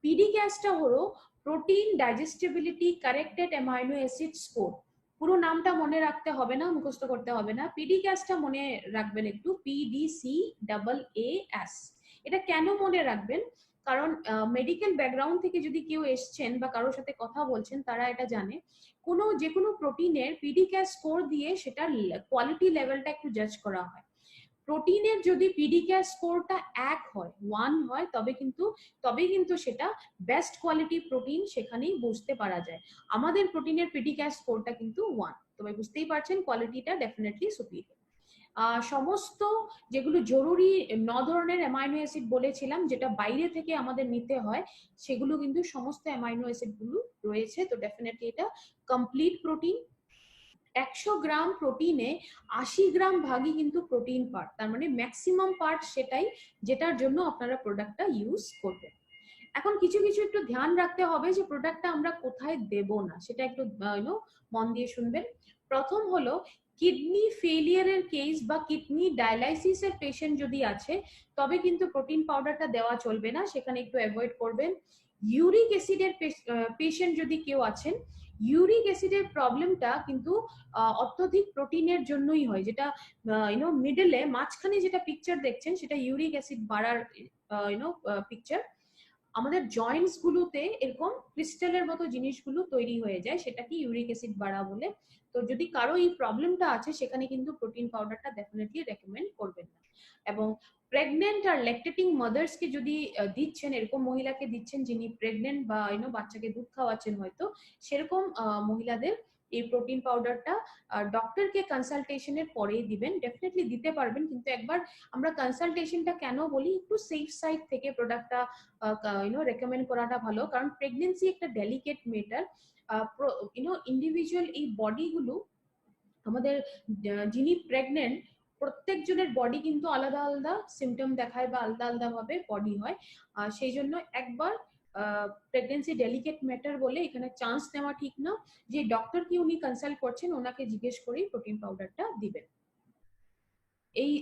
পিডি ক্যাশটা হলো protein digestibility corrected amino acid score. পুরো নামটা মনে রাখতে হবে না, মুখস্থ করতে হবে না, পিডি ক্যাশটা মনে রাখবেন একটু, PDCAAS। এটা কেন মনে রাখবেন? কারণ মেডিকেল ব্যাকগ্রাউন্ড থেকে যদি কেউ এসছেন বা কারোর সাথে কথা বলছেন, তারা এটা জানে যে কোনো প্রোটিনের পিডি ক্যাশ স্কোর দিয়ে সেটার কোয়ালিটি লেভেলটা একটু জাজ করা হয়। প্রোটিনের যদি পিডি ক্যাশ স্কোরটা 1 হয়, 1 হয়, তবে কিন্তু সেটা বেস্ট কোয়ালিটি প্রোটিন, সেখানেই বুঝতে পারা যায়। আমাদের প্রোটিনের পিডি ক্যাশ স্কোরটা কিন্তু 1, তবে বুঝতেই পারছেন কোয়ালিটিটা ডেফিনেটলি সুপিরিয়র। সমস্ত যেগুলো জরুরি 9 ধরনের অ্যামাইনো অ্যাসিড বলেছিলাম, যেটা বাইরে থেকে আমাদের নিতে হয়, সেগুলো কিন্তু সমস্ত অ্যামাইনো অ্যাসিড গুলো রয়েছে। তো ডেফিনেটলি এটা কমপ্লিট প্রোটিন। 100 গ্রাম প্রোটিনে 80 গ্রাম ভাগই কিন্তু প্রোটিন পার্ট, তার মানে ম্যাক্সিমাম পার্ট সেটাই, যেটার জন্য আপনারা প্রোডাক্টটা ইউজ করবেন। এখন কিছু একটু ধ্যান রাখতে হবে যে প্রোডাক্টটা আমরা কোথায় দেব না, সেটা একটু মন দিয়ে শুনবেন। প্রথম হলো কিডনি ফেলিয়ারের কেস বা কিডনি ডায়ালাইসিসের পেশেন্ট যদি আছে তবে কিন্তু প্রোটিন পাউডারটা দেওয়া চলবে না, সেখানে একটু অ্যাভয়েড করবেন। ইউরিক অ্যাসিডের পেশেন্ট যদি কেউ আছেন, ইউরিক অ্যাসিডের প্রবলেমটা কিন্তু অত্যধিক প্রোটিনের জন্যই হয়, যেটা মিডলে মাঝখানে যেটা পিকচার দেখছেন সেটা ইউরিক অ্যাসিড বাড়ার পিকচার। আমাদের জয়েন্টস গুলোতে এরকম ক্রিস্টালের মতো জিনিসগুলো তৈরি হয়ে যায়, সেটা কি ইউরিক অ্যাসিড বাড়া বলে। তো যদি কারো এই প্রবলেমটা আছে সেখানে কিন্তু প্রোটিন পাউডারটা ডেফিনেটলি রেকমেন্ড করবেন না। এবং প্রেগনেন্ট আর ল্যাকটেটিং মাদার্সকে যদি দিচ্ছেন, এরকম মহিলাকে দিচ্ছেন যিনি প্রেগনেন্ট বা বাচ্চাকে দুধ খাওয়াচ্ছেন হয়তো, সেরকম মহিলাদের এই প্রোটিন পাউডারটা ডক্টরকে কনসালটেশনের পরেই দিবেন। ডেফিনেটলি দিতে পারবেন, কিন্তু একবার আমরা কনসালটেশনটা কেন বলি, একটু সেফ সাইড থেকে প্রোডাক্টটা রেকমেন্ড করাটা ভালো, কারণ প্রেগনেন্সি একটা ডেলিকেট ম্যাটার। ইন্ডিভিজুয়াল এই বডিগুলো আমাদের যিনি প্রেগনেন্ট প্রত্যেকজনের বডি কিন্তু আলাদা আলাদা সিমটম দেখায় বা আলাদা আলাদা ভাবে বডি হয়। সেই জন্য একবার প্রেগনেন্সি ডেলিকেট ম্যাটার বলে এখানে চান্স নেওয়া ঠিক না। যে ডক্টর কি উনি কনসাল্ট করছেন ওনাকে জিজ্ঞেস করেই প্রোটিন পাউডারটা দিবেন। এই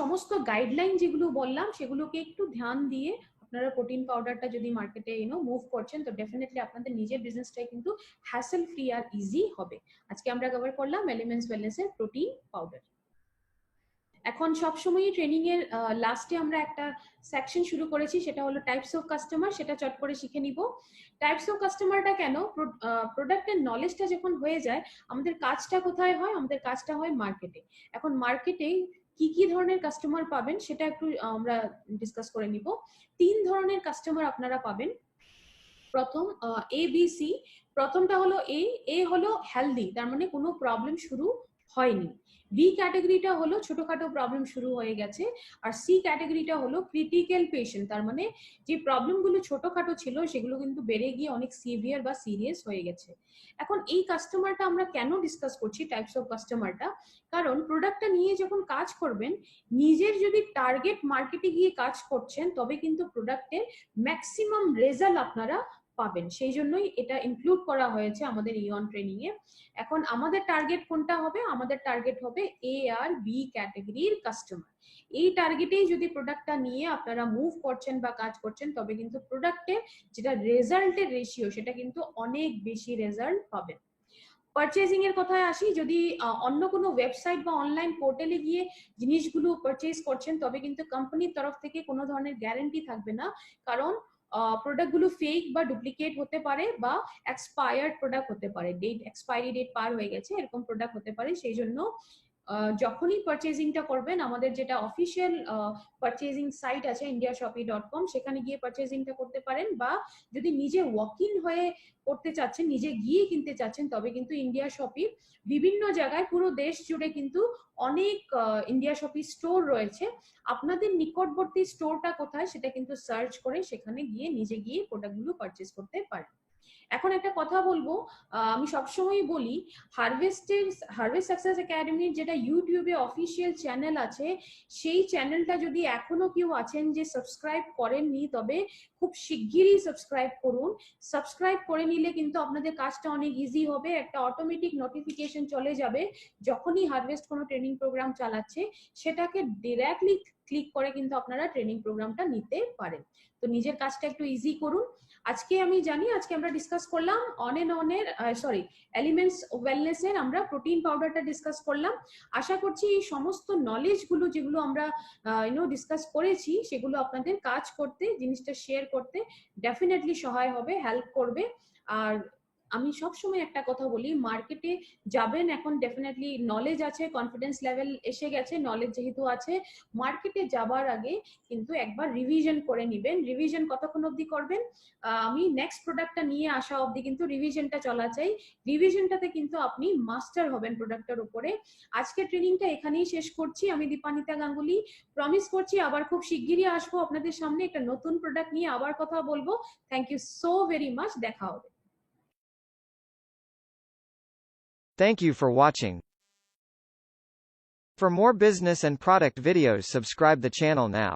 সমস্ত গাইডলাইন যেগুলো বললাম সেগুলোকে একটু ধ্যান দিয়ে আপনারা প্রোটিন পাউডারটা যদি মার্কেটে মুভ করছেন তো ডেফিনেটলি আপনাদের নিজের বিজনেসটাই কিন্তু হ্যাসেল ফ্রি আর ইজি হবে। আজকে আমরা কভার করলাম এলিমেন্টস ওয়েলনেসের প্রোটিন পাউডার। এখন সবসময়ই ট্রেনিং এর লাস্টে আমরা একটা সেকশন শুরু করেছি, সেটা হলো টাইপস অফ কাস্টমার। সেটা চট করে শিখে নিব। টাইপস অফ কাস্টমারটা কেন, প্রোডাক্টের নলেজটা যখন হয়ে যায় আমাদের কাজটা কোথায় হয়, আমাদের কাজটা হয় মার্কেটে। এখন মার্কেটে কি কি ধরনের কাস্টমার পাবেন সেটা একটু আমরা ডিসকাস করে নিব। 3 ধরনের কাস্টমার আপনারা পাবেন। প্রথম এ বি সি। প্রথমটা হলো এ হলো হেলদি, তার মানে কোনো প্রবলেম শুরু হয়নি। বি ক্যাটাগরিটা হলো ছোটখাটো প্রবলেম শুরু হয়ে গেছে। আর সি ক্যাটাগরিটা হলো ক্রিটিক্যাল পেশেন্ট, তার মানে যে প্রবলেমগুলো ছোটখাটো ছিল সেগুলো কিন্তু বেড়ে গিয়ে অনেক সিভিয়ার বা সিরিয়াস হয়ে গেছে। এখন এই কাস্টমারটা আমরা কেন ডিসকাস করছি, টাইপস অফ কাস্টমারটা, কারণ প্রোডাক্টটা নিয়ে যখন কাজ করবেন, নিজের যদি টার্গেট মার্কেটে গিয়ে কাজ করছেন তবে কিন্তু প্রোডাক্টের ম্যাক্সিমাম রেজাল্ট আপনারা পাবেন। সেই জন্যই এটা ইনক্লুড করা হয়েছে আমাদের ইয়ন ট্রেনিং এ। এখন আমাদের টার্গেট কোনটা হবে, আমাদের টার্গেট হবে এ আর বি ক্যাটাগরির কাস্টমার। এই টার্গেটেই যদি প্রোডাক্টটা নিয়ে আপনারা মুভ করছেন বা কাজ করছেন তবে কিন্তু প্রোডাক্টের যেটা রেজাল্টের রেশিও সেটা কিন্তু অনেক বেশি রেজাল্ট পাবেন। পারচেজিং এর কথায় আসি, যদি অন্য কোনো ওয়েবসাইট বা অনলাইন পোর্টালে গিয়ে জিনিসগুলো পারচেজ করছেন তবে কিন্তু কোম্পানির তরফ থেকে কোনো ধরনের গ্যারান্টি থাকবে না, কারণ প্রোডাক্টগুলো ফেক বা ডুপ্লিকেট হতে পারে বা এক্সপায়ার্ড প্রোডাক্ট হতে পারে, এক্সপায়ারি ডেট পার হয়ে গেছে এরকম প্রোডাক্ট হতে পারে। সেই জন্য যখনই পারচেজিংটা করবেন আমাদের যেটা অফিসিয়াল পারচেজিং সাইট আছে indiashopee.com, সেখানে গিয়ে পারচেজিংটা করতে পারেন, বা যদি নিজে ওয়াক ইন হয়ে করতে চাচ্ছেন, নিজে গিয়ে কিনতে চাচ্ছেন তবে কিন্তু ইন্ডিয়া শপি বিভিন্ন জায়গায় পুরো দেশ জুড়ে কিন্তু অনেক ইন্ডিয়া শপি স্টোর রয়েছে। আপনাদের নিকটবর্তী স্টোরটা কোথায় সেটা কিন্তু সার্চ করে সেখানে গিয়ে নিজে গিয়ে প্রোডাক্টগুলো পারচেজ করতে পারেন। এখন একটা কথা বলবো, আমি সবসময় বলি হারভেস্ট সাকসেস একাডেমির যেটা ইউটিউবে অফিসিয়াল চ্যানেল আছে সেই চ্যানেলটা যদি এখনো কেউ আছেন যে সাবস্ক্রাইব করেননি তবে খুব শিগগিরই সাবস্ক্রাইব করুন। সাবস্ক্রাইব করে নিলে কিন্তু আপনাদের কাজটা অনেক ইজি হবে। একটা অটোমেটিক নোটিফিকেশন চলে যাবে যখনই হারভেস্ট কোনো ট্রেনিং প্রোগ্রাম চালাচ্ছে, সেটাকে ডিরেক্টলি ক্লিক করে কিন্তু আপনারা ট্রেনিং প্রোগ্রামটা নিতে পারেন। তো নিজের কাজটা একটু ইজি করুন। আজকে আমি জানি আজকে আমরা ডিসকাস করলাম এলিমেন্টস ওয়েলনেস এর আমরা প্রোটিন পাউডারটা ডিসকাস করলাম। আশা করছি এই সমস্ত নলেজ গুলো যেগুলো আমরা ডিসকাস করেছি সেগুলো আপনাদের কাজ করতে, জিনিসটা শেয়ার করতে ডেফিনেটলি সহায় হবে, হেল্প করবে। আর আমি সবসময় একটা কথা বলি, মার্কেটে যাবেন এখন ডেফিনেটলি নলেজ আছে, কনফিডেন্স লেভেল এসে গেছে, নলেজ যেহেতু আছে মার্কেটে যাবার আগে কিন্তু একবার রিভিশন করে নিবেন। রিভিশন কতক্ষণ অবধি করবেন, আমি নেক্সট প্রোডাক্টটা নিয়ে আসা অবধি কিন্তু রিভিশনটা চলা চাই। রিভিশনটাতে কিন্তু আপনি মাস্টার হবেন প্রোডাক্টের উপরে। আজকে ট্রেনিংটা এখানেই শেষ করছি। আমি দীপানিতা গাঙ্গুলি প্রমিস করছি আবার খুব শিগগিরই আসবো আপনাদের সামনে একটা নতুন প্রোডাক্ট নিয়ে আবার কথা বলবো। Thank you so very much, দেখা হবে। Thank you for watching. For more business and product videos, subscribe the channel now.